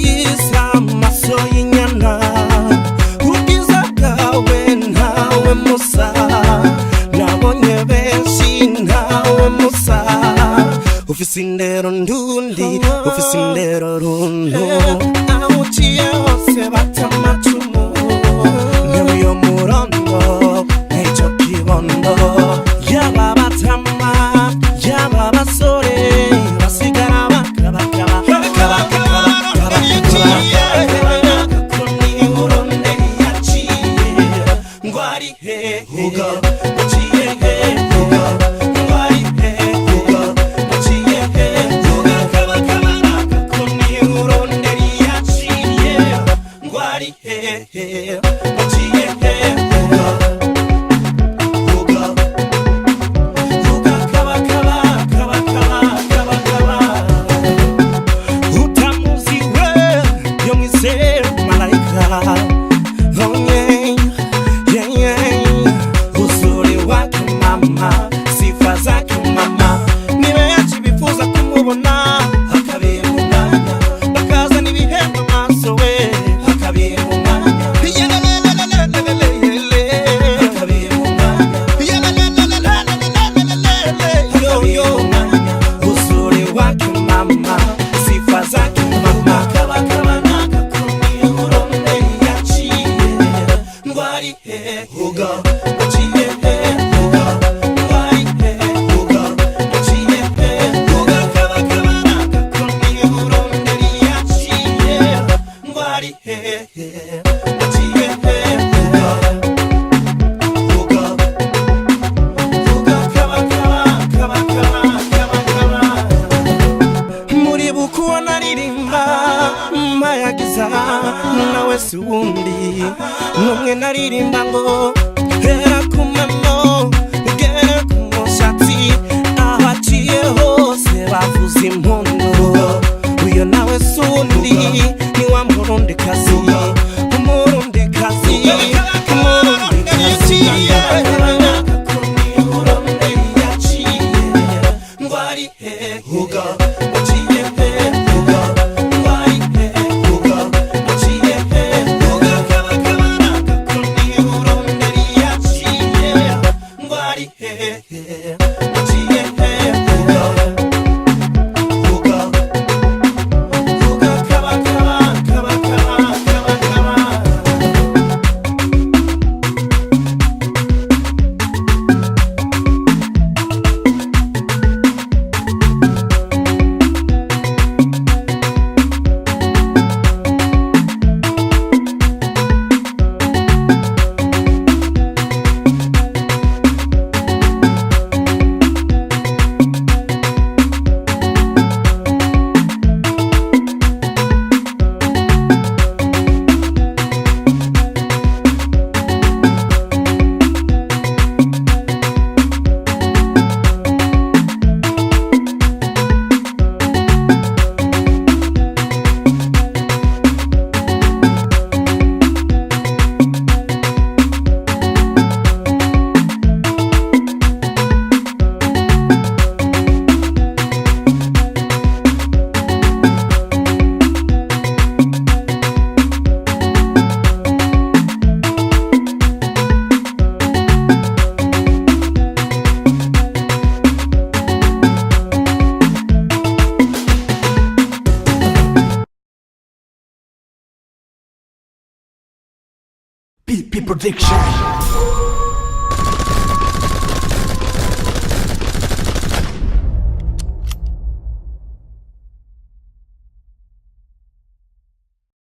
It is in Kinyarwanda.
yisa amaso y'inyana ubwiza bwawe ntawe musa nabonye benshi ntawe musa ufise indero ndundi ufise indero runtu aho uciye hose bata amacumu n'uyo murondo n'icyo kibondo yaba batama yaba basore basigara bakabakaba kuni uronde yaciye ngwari hehe yaciye hehe ngwari hehe yaciye hehe kuni uronde yaciye ngwari hehe yaciye hehe nawe sundi numwe naririmba ngo hera kumano ugere kumushatsi abaciye hose bavuza impundu uyo nawe sundi ni wa murundikazi umurundikazi umurundikazi kuni uronde yaciye ngwari hehe yaciye hehe PP Prediction.